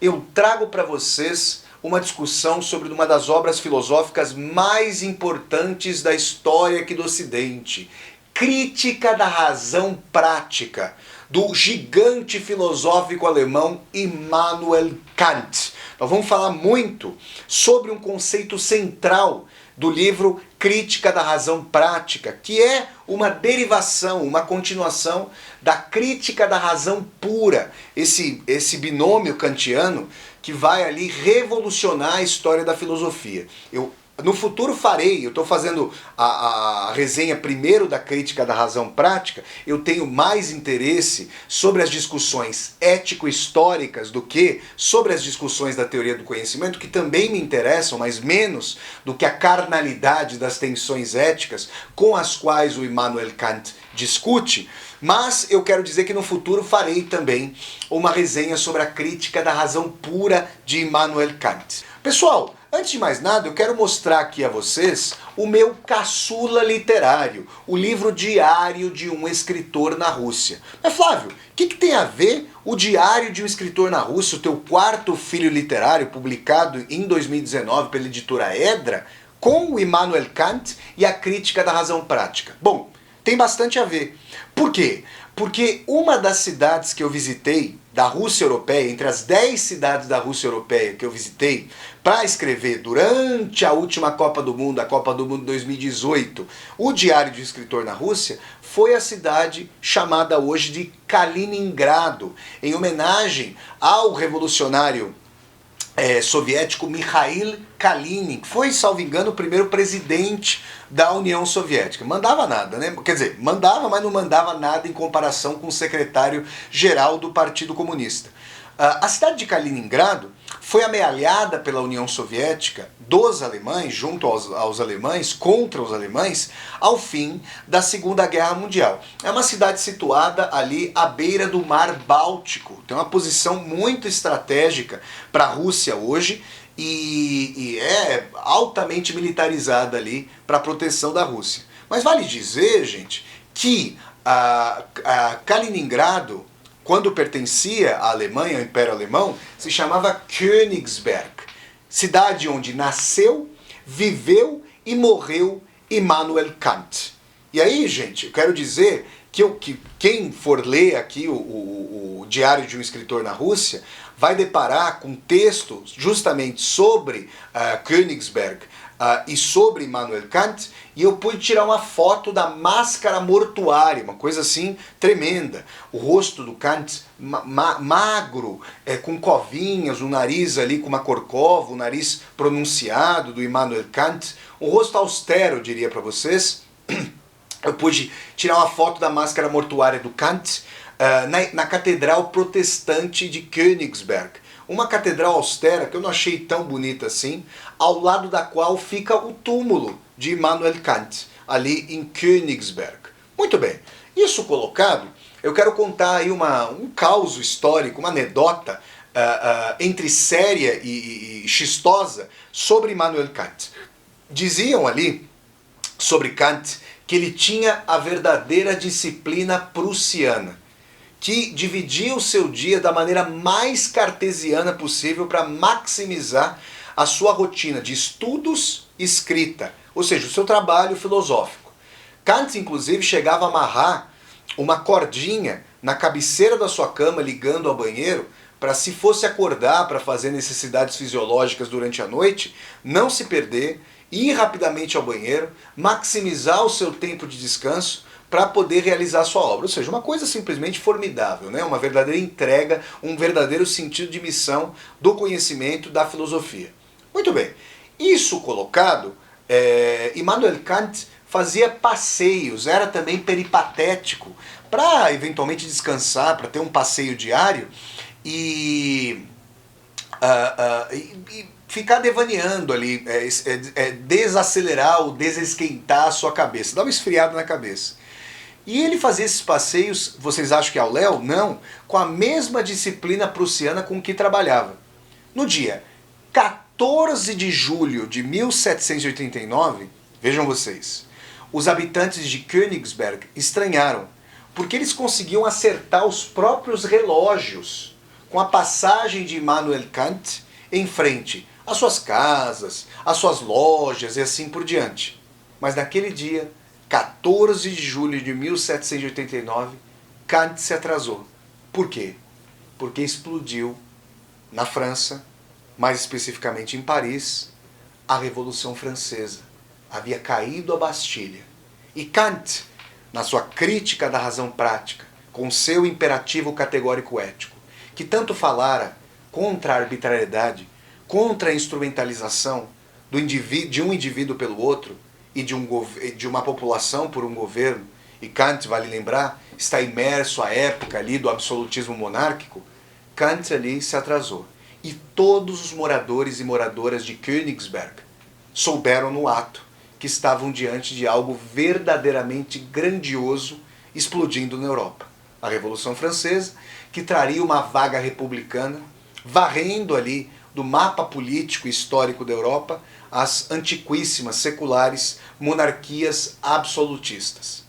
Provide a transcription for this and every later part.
eu trago para vocês uma discussão sobre uma das obras filosóficas mais importantes da história aqui do Ocidente. Crítica da Razão Prática, do gigante filosófico alemão Immanuel Kant. Nós vamos falar muito sobre um conceito central do livro Crítica da Razão Prática, que é uma derivação, uma continuação da Crítica da Razão Pura, esse binômio kantiano que vai ali revolucionar a história da filosofia. No futuro farei, eu estou fazendo a resenha primeiro da Crítica da Razão Prática, eu tenho mais interesse sobre as discussões ético-históricas do que sobre as discussões da teoria do conhecimento, que também me interessam, mas menos do que a carnalidade das tensões éticas com as quais o Immanuel Kant discute. Mas eu quero dizer que no futuro farei também uma resenha sobre a Crítica da Razão Pura de Immanuel Kant. Pessoal, antes de mais nada, eu quero mostrar aqui a vocês o meu caçula literário, o livro diário de um escritor na Rússia. Mas Flávio, o que tem a ver o diário de um escritor na Rússia, o teu quarto filho literário, publicado em 2019 pela editora Edra, com o Immanuel Kant e a Crítica da Razão Prática? Bom, tem bastante a ver. Por quê? Porque uma das cidades que eu visitei da Rússia Europeia, entre as 10 cidades da Rússia Europeia que eu visitei para escrever durante a última Copa do Mundo, a Copa do Mundo 2018, o Diário de um Escritor na Rússia, foi a cidade chamada hoje de Kaliningrado, em homenagem ao revolucionário soviético Mikhail Kalinin, que foi, salvo engano, o primeiro presidente da União Soviética. Mandava nada, né? Quer dizer, mandava, mas não mandava nada em comparação com o secretário-geral do Partido Comunista. A cidade de Kaliningrado foi amealhada pela União Soviética dos alemães, junto aos alemães, contra os alemães, ao fim da Segunda Guerra Mundial. É uma cidade situada ali à beira do Mar Báltico, tem uma posição muito estratégica para a Rússia hoje e é altamente militarizada ali para a proteção da Rússia. Mas vale dizer, gente, que a Kaliningrado, quando pertencia à Alemanha, ao Império Alemão, se chamava Königsberg, cidade onde nasceu, viveu e morreu Immanuel Kant. E aí, gente, eu quero dizer que quem for ler aqui o Diário de um Escritor na Rússia vai deparar com textos justamente sobre Königsberg e sobre Immanuel Kant, e eu pude tirar uma foto da máscara mortuária, uma coisa assim tremenda. O rosto do Kant magro, com covinhas, o nariz ali com uma corcova, o nariz pronunciado do Immanuel Kant, um rosto austero, eu diria para vocês. Eu pude tirar uma foto da máscara mortuária do Kant na Catedral Protestante de Königsberg. Uma catedral austera que eu não achei tão bonita assim, ao lado da qual fica o túmulo de Immanuel Kant, ali em Königsberg. Muito bem, isso colocado, eu quero contar aí um caos histórico, uma anedota entre séria e chistosa sobre Immanuel Kant. Diziam ali sobre Kant que ele tinha a verdadeira disciplina prussiana, que dividia o seu dia da maneira mais cartesiana possível para maximizar a sua rotina de estudos e escrita, ou seja, o seu trabalho filosófico. Kant, inclusive, chegava a amarrar uma cordinha na cabeceira da sua cama, ligando ao banheiro, para se fosse acordar para fazer necessidades fisiológicas durante a noite, não se perder, ir rapidamente ao banheiro, maximizar o seu tempo de descanso, para poder realizar a sua obra. Ou seja, uma coisa simplesmente formidável, né? Uma verdadeira entrega, um verdadeiro sentido de missão do conhecimento, da filosofia. Muito bem, isso colocado, Immanuel Kant fazia passeios, era também peripatético, para eventualmente descansar, para ter um passeio diário e ficar devaneando ali, desacelerar ou desesquentar a sua cabeça, dar uma esfriada na cabeça. E ele fazia esses passeios, vocês acham que é ao léu? Não, com a mesma disciplina prussiana com que trabalhava. No dia 14 de julho de 1789, vejam vocês, os habitantes de Königsberg estranharam, porque eles conseguiam acertar os próprios relógios com a passagem de Immanuel Kant em frente às suas casas, às suas lojas e assim por diante. Mas naquele dia, 14 de julho de 1789, Kant se atrasou. Por quê? Porque explodiu na França, mais especificamente em Paris, a Revolução Francesa. Havia caído a Bastilha. E Kant, na sua crítica da razão prática, com seu imperativo categórico ético, que tanto falara contra a arbitrariedade, contra a instrumentalização de um indivíduo pelo outro e de uma população por um governo, e Kant, vale lembrar, está imerso à época ali do absolutismo monárquico, Kant ali se atrasou. E todos os moradores e moradoras de Königsberg souberam no ato que estavam diante de algo verdadeiramente grandioso explodindo na Europa. A Revolução Francesa, que traria uma vaga republicana, varrendo ali do mapa político e histórico da Europa as antiquíssimas, seculares monarquias absolutistas.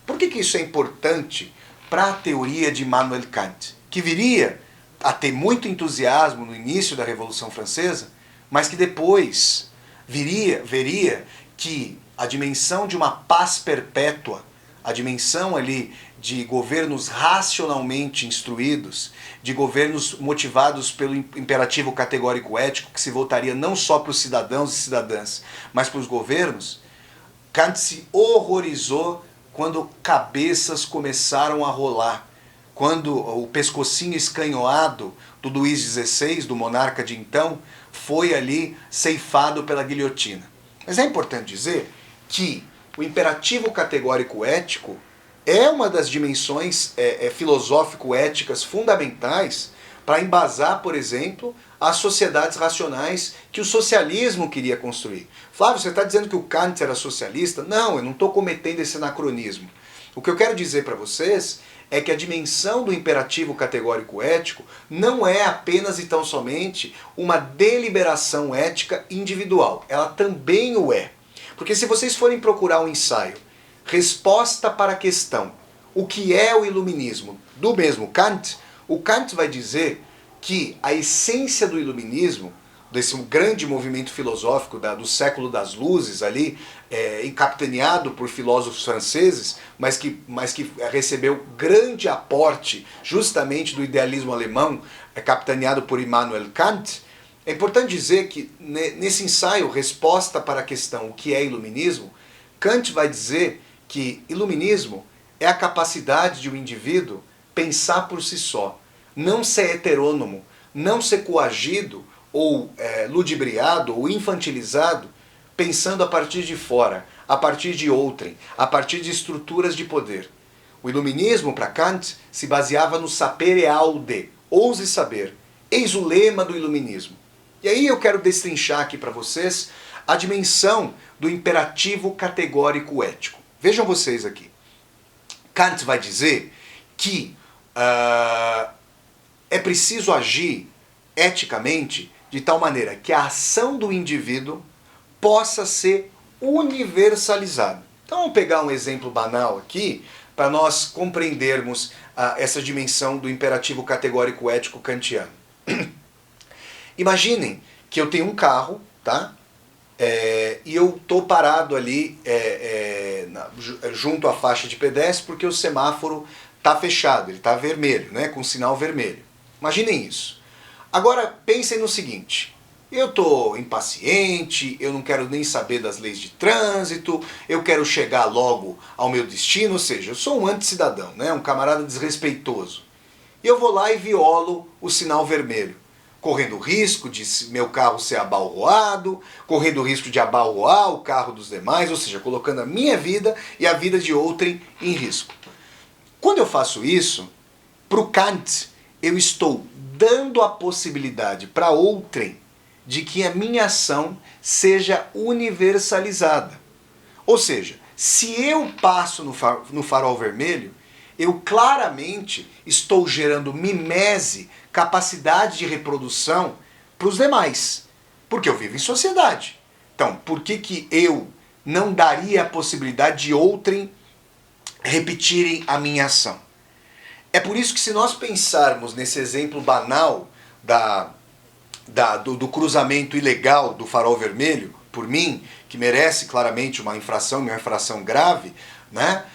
Por que isso é importante para a teoria de Immanuel Kant, que viria a ter muito entusiasmo no início da Revolução Francesa, mas que depois veria que a dimensão de uma paz perpétua, a dimensão ali de governos racionalmente instruídos, de governos motivados pelo imperativo categórico ético, que se voltaria não só para os cidadãos e cidadãs, mas para os governos, Kant se horrorizou quando cabeças começaram a rolar, quando o pescocinho escanhoado do Luís XVI, do monarca de então, foi ali ceifado pela guilhotina. Mas é importante dizer que o imperativo categórico ético é uma das dimensões filosófico-éticas fundamentais para embasar, por exemplo, as sociedades racionais que o socialismo queria construir. Flávio, você está dizendo que o Kant era socialista? Não, eu não estou cometendo esse anacronismo. O que eu quero dizer para vocês é que a dimensão do imperativo categórico ético não é apenas e tão somente uma deliberação ética individual. Ela também o é. Porque se vocês forem procurar um ensaio, resposta para a questão, o que é o iluminismo, do mesmo Kant, o Kant vai dizer que a essência do iluminismo, desse grande movimento filosófico do século das luzes ali, encapitaneado por filósofos franceses, mas que recebeu grande aporte justamente do idealismo alemão, capitaneado por Immanuel Kant. É importante dizer que nesse ensaio, resposta para a questão o que é iluminismo, Kant vai dizer que iluminismo é a capacidade de um indivíduo pensar por si só, não ser heterônomo, não ser coagido ou ludibriado ou infantilizado pensando a partir de fora, a partir de outrem, a partir de estruturas de poder. O iluminismo, para Kant, se baseava no sapere aude, ouse saber. Eis o lema do iluminismo. E aí eu quero destrinchar aqui para vocês a dimensão do imperativo categórico ético. Vejam vocês aqui. Kant vai dizer que é preciso agir eticamente de tal maneira que a ação do indivíduo possa ser universalizada. Então vamos pegar um exemplo banal aqui para nós compreendermos essa dimensão do imperativo categórico ético kantiano. Imaginem que eu tenho um carro, tá? E eu estou parado ali junto à faixa de pedestre porque o semáforo está fechado, ele está vermelho, né, com sinal vermelho. Imaginem isso. Agora pensem no seguinte, eu estou impaciente, eu não quero nem saber das leis de trânsito, eu quero chegar logo ao meu destino, ou seja, eu sou um anticidadão, né, um camarada desrespeitoso. E eu vou lá e violo o sinal vermelho, correndo o risco de meu carro ser abalroado, correndo o risco de abalroar o carro dos demais, ou seja, colocando a minha vida e a vida de outrem em risco. Quando eu faço isso, para o Kant, eu estou dando a possibilidade para outrem de que a minha ação seja universalizada. Ou seja, se eu passo no farol vermelho, eu claramente estou gerando mimese, capacidade de reprodução para os demais. Porque eu vivo em sociedade. Então, por que eu não daria a possibilidade de outrem repetirem a minha ação? É por isso que se nós pensarmos nesse exemplo banal do cruzamento ilegal do farol vermelho, por mim, que merece claramente uma infração grave, né?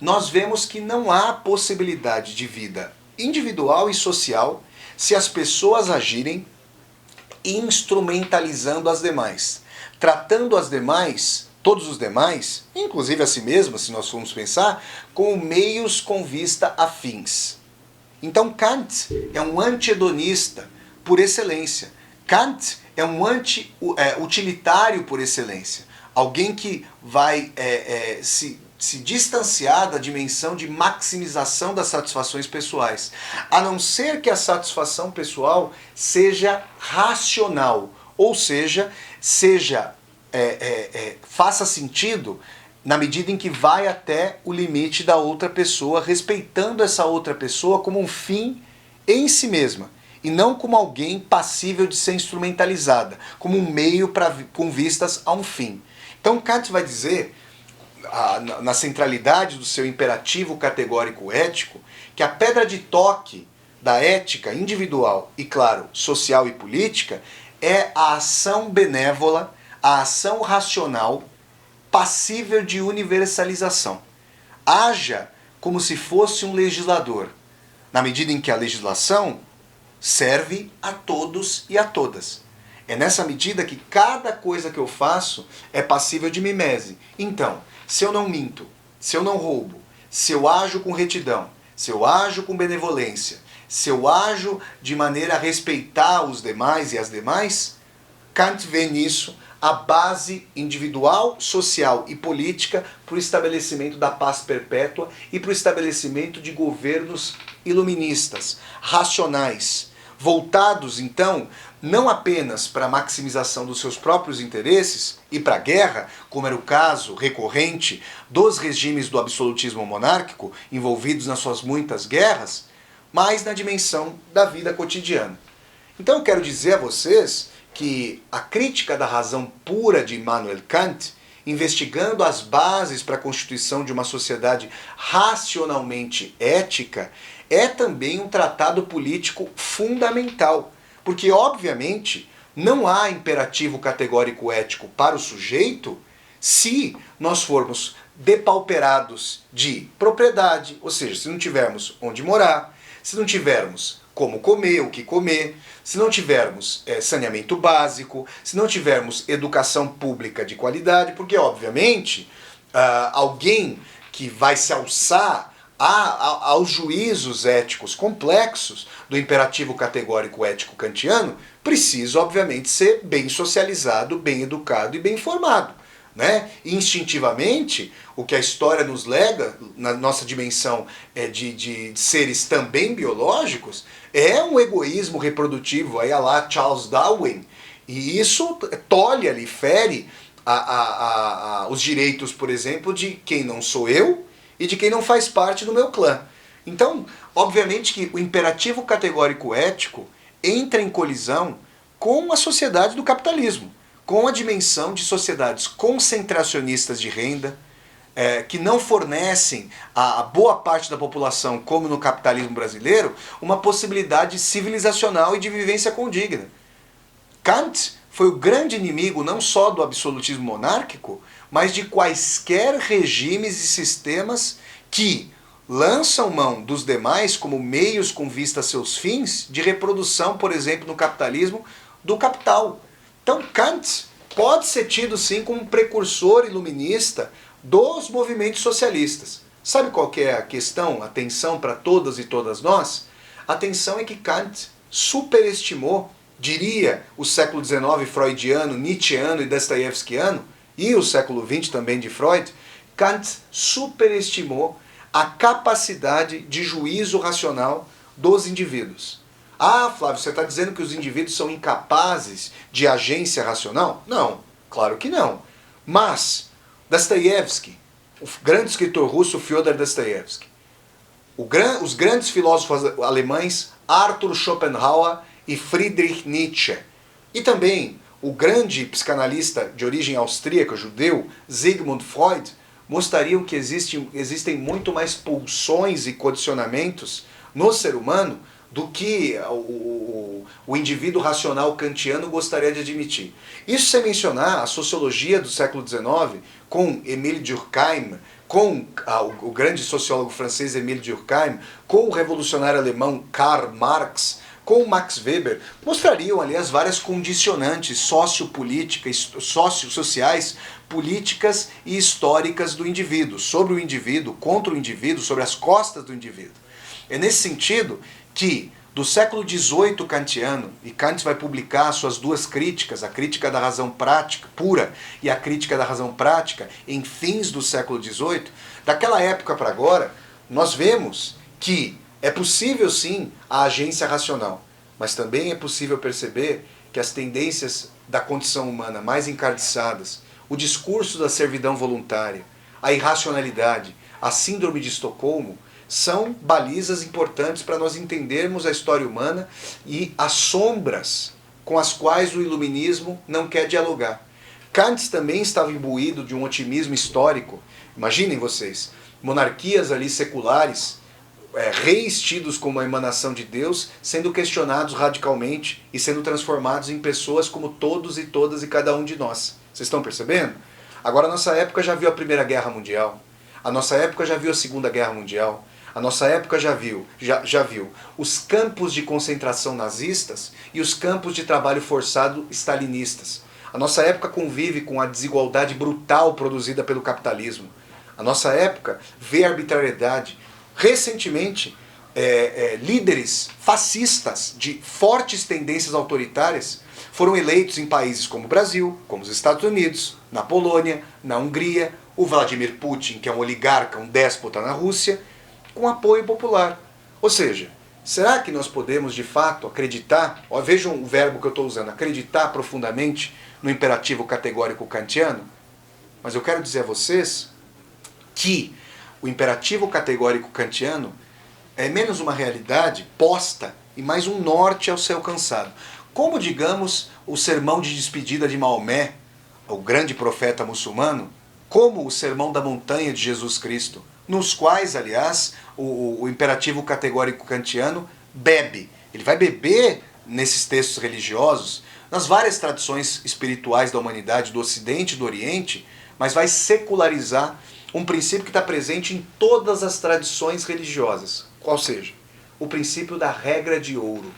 Nós vemos que não há possibilidade de vida individual e social se as pessoas agirem instrumentalizando as demais, tratando as demais, todos os demais, inclusive a si mesmas, se nós formos pensar, como meios com vista a fins. Então Kant é um anti-hedonista por excelência. Kant é um anti-utilitário por excelência. Alguém que vai se distanciar da dimensão de maximização das satisfações pessoais. A não ser que a satisfação pessoal seja racional, ou seja, faça sentido na medida em que vai até o limite da outra pessoa, respeitando essa outra pessoa como um fim em si mesma, e não como alguém passível de ser instrumentalizada, como um meio com vistas a um fim. Então Kant vai dizer, na centralidade do seu imperativo categórico ético, que a pedra de toque da ética individual e, claro, social e política é a ação benévola, a ação racional, passível de universalização. Haja como se fosse um legislador, na medida em que a legislação serve a todos e a todas. É nessa medida que cada coisa que eu faço é passível de mimese. Então, se eu não minto, se eu não roubo, se eu ajo com retidão, se eu ajo com benevolência, se eu ajo de maneira a respeitar os demais e as demais, Kant vê nisso a base individual, social e política para o estabelecimento da paz perpétua e para o estabelecimento de governos iluministas, racionais, voltados então não apenas para a maximização dos seus próprios interesses e para a guerra, como era o caso recorrente dos regimes do absolutismo monárquico envolvidos nas suas muitas guerras, mas na dimensão da vida cotidiana. Então eu quero dizer a vocês que a crítica da razão pura de Immanuel Kant, investigando as bases para a constituição de uma sociedade racionalmente ética, é também um tratado político fundamental, porque obviamente não há imperativo categórico ético para o sujeito se nós formos depauperados de propriedade, ou seja, se não tivermos onde morar, se não tivermos como comer, o que comer, se não tivermos saneamento básico, se não tivermos educação pública de qualidade, porque obviamente alguém que vai se alçar aos juízos éticos complexos do imperativo categórico ético kantiano precisa obviamente ser bem socializado, bem educado e bem formado. Né? Instintivamente, o que a história nos lega, na nossa dimensão de seres também biológicos, é um egoísmo reprodutivo, aí lá Charles Darwin, e isso tolhe ali, fere os direitos, por exemplo, de quem não sou eu e de quem não faz parte do meu clã. Então, obviamente que o imperativo categórico ético entra em colisão com a sociedade do capitalismo, com a dimensão de sociedades concentracionistas de renda, que não fornecem a boa parte da população, como no capitalismo brasileiro, uma possibilidade civilizacional e de vivência condigna. Kant foi o grande inimigo não só do absolutismo monárquico, mas de quaisquer regimes e sistemas que lançam mão dos demais como meios com vista a seus fins de reprodução, por exemplo, no capitalismo, do capital. Então Kant pode ser tido sim como um precursor iluminista dos movimentos socialistas. Sabe qual que é a questão, a tensão para todas e todas nós? A tensão é que Kant superestimou, diria, o século XIX freudiano, nietzscheano e dostoiévskiano, e o século XX também de Freud. Kant superestimou a capacidade de juízo racional dos indivíduos. Ah, Flávio, você está dizendo que os indivíduos são incapazes de agência racional? Não, claro que não. Mas Dostoiévski, o grande escritor russo Fyodor Dostoiévski, os grandes filósofos alemães Arthur Schopenhauer e Friedrich Nietzsche, e também o grande psicanalista de origem austríaca, judeu, Sigmund Freud, mostrariam que existem muito mais pulsões e condicionamentos no ser humano do que o indivíduo racional kantiano gostaria de admitir. Isso sem mencionar a sociologia do século XIX, com Émile Durkheim, com o grande sociólogo francês Émile Durkheim, com o revolucionário alemão Karl Marx, com Max Weber, mostrariam ali as várias condicionantes sociopolíticas, sociais, políticas e históricas do indivíduo, sobre o indivíduo, contra o indivíduo, sobre as costas do indivíduo. É nesse sentido que, do século XVIII kantiano, e Kant vai publicar suas duas críticas, a crítica da razão prática pura e a crítica da razão prática, em fins do século XVIII, daquela época para agora, nós vemos que é possível sim a agência racional, mas também é possível perceber que as tendências da condição humana mais encardiçadas, o discurso da servidão voluntária, a irracionalidade, a síndrome de Estocolmo, são balizas importantes para nós entendermos a história humana e as sombras com as quais o iluminismo não quer dialogar. Kant também estava imbuído de um otimismo histórico. Imaginem vocês, monarquias ali seculares, reis tidos como a emanação de Deus, sendo questionados radicalmente e sendo transformados em pessoas como todos e todas e cada um de nós. Vocês estão percebendo? Agora a nossa época já viu a Primeira Guerra Mundial, a nossa época já viu a Segunda Guerra Mundial, a nossa época já viu os campos de concentração nazistas e os campos de trabalho forçado stalinistas. A nossa época convive com a desigualdade brutal produzida pelo capitalismo. A nossa época vê a arbitrariedade. Recentemente, líderes fascistas de fortes tendências autoritárias foram eleitos em países como o Brasil, como os Estados Unidos, na Polônia, na Hungria, o Vladimir Putin, que é um oligarca, um déspota na Rússia, com apoio popular. Ou seja, será que nós podemos de fato acreditar, vejam o verbo que eu estou usando, acreditar profundamente no imperativo categórico kantiano? Mas eu quero dizer a vocês que o imperativo categórico kantiano é menos uma realidade posta e mais um norte ao ser alcançado. Como, digamos, o sermão de despedida de Maomé, o grande profeta muçulmano, como o sermão da montanha de Jesus Cristo, nos quais, aliás, o imperativo categórico kantiano bebe. Ele vai beber nesses textos religiosos, nas várias tradições espirituais da humanidade, do Ocidente e do Oriente, mas vai secularizar um princípio que está presente em todas as tradições religiosas. Qual seja? O princípio da regra de ouro.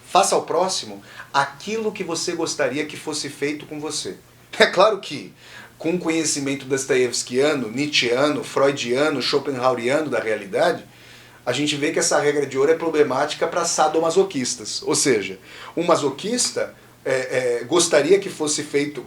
Faça ao próximo aquilo que você gostaria que fosse feito com você. É claro que, com o conhecimento dostoievskiano, nietzscheano, freudiano, schopenhaueriano da realidade, a gente vê que essa regra de ouro é problemática para sadomasoquistas. Ou seja, um masoquista gostaria que fosse feito,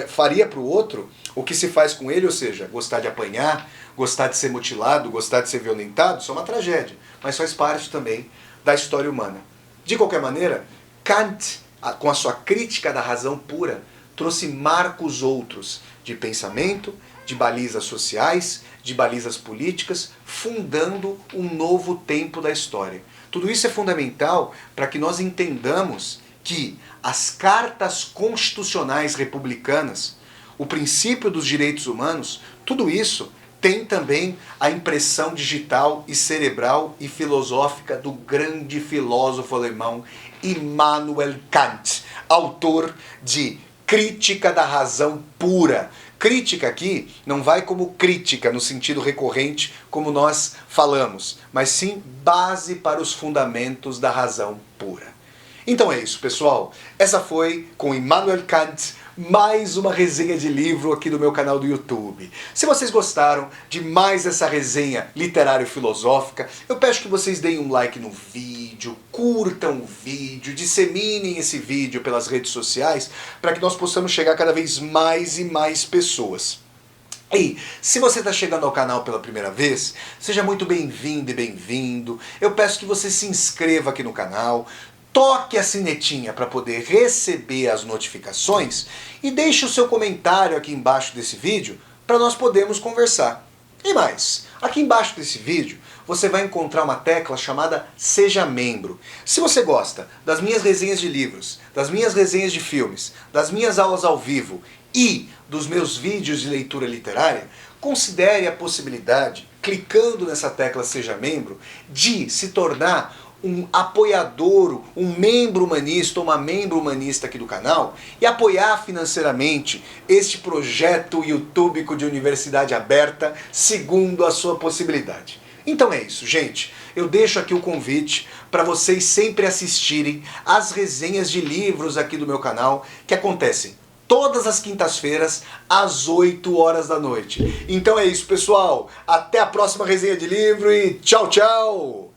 faria para o outro o que se faz com ele, ou seja, gostar de apanhar, gostar de ser mutilado, gostar de ser violentado, isso é uma tragédia, mas faz parte também da história humana. De qualquer maneira, Kant, com a sua crítica da razão pura, trouxe marcos outros de pensamento, de balizas sociais, de balizas políticas, fundando um novo tempo da história. Tudo isso é fundamental para que nós entendamos que as cartas constitucionais republicanas, o princípio dos direitos humanos, tudo isso tem também a impressão digital e cerebral e filosófica do grande filósofo alemão Immanuel Kant, autor de Crítica da Razão Pura. Crítica aqui não vai como crítica no sentido recorrente como nós falamos, mas sim base para os fundamentos da razão pura. Então é isso, pessoal. Essa foi, com Immanuel Kant, mais uma resenha de livro aqui do meu canal do YouTube. Se vocês gostaram de mais essa resenha literário-filosófica, eu peço que vocês deem um like no vídeo, curtam o vídeo, disseminem esse vídeo pelas redes sociais, para que nós possamos chegar a cada vez mais e mais pessoas. E se você está chegando ao canal pela primeira vez, seja muito bem-vindo e bem-vindo. Eu peço que você se inscreva aqui no canal, toque a sinetinha para poder receber as notificações e deixe o seu comentário aqui embaixo desse vídeo para nós podermos conversar. E mais, aqui embaixo desse vídeo você vai encontrar uma tecla chamada Seja Membro. Se você gosta das minhas resenhas de livros, das minhas resenhas de filmes, das minhas aulas ao vivo e dos meus vídeos de leitura literária, considere a possibilidade, clicando nessa tecla Seja Membro, de se tornar um apoiador, um membro humanista, uma membro humanista aqui do canal e apoiar financeiramente este projeto youtubico de Universidade Aberta segundo a sua possibilidade. Então é isso, gente. Eu deixo aqui o convite para vocês sempre assistirem às resenhas de livros aqui do meu canal, que acontecem todas as quintas-feiras, às 8 horas da noite. Então é isso, pessoal. Até a próxima resenha de livro e tchau, tchau!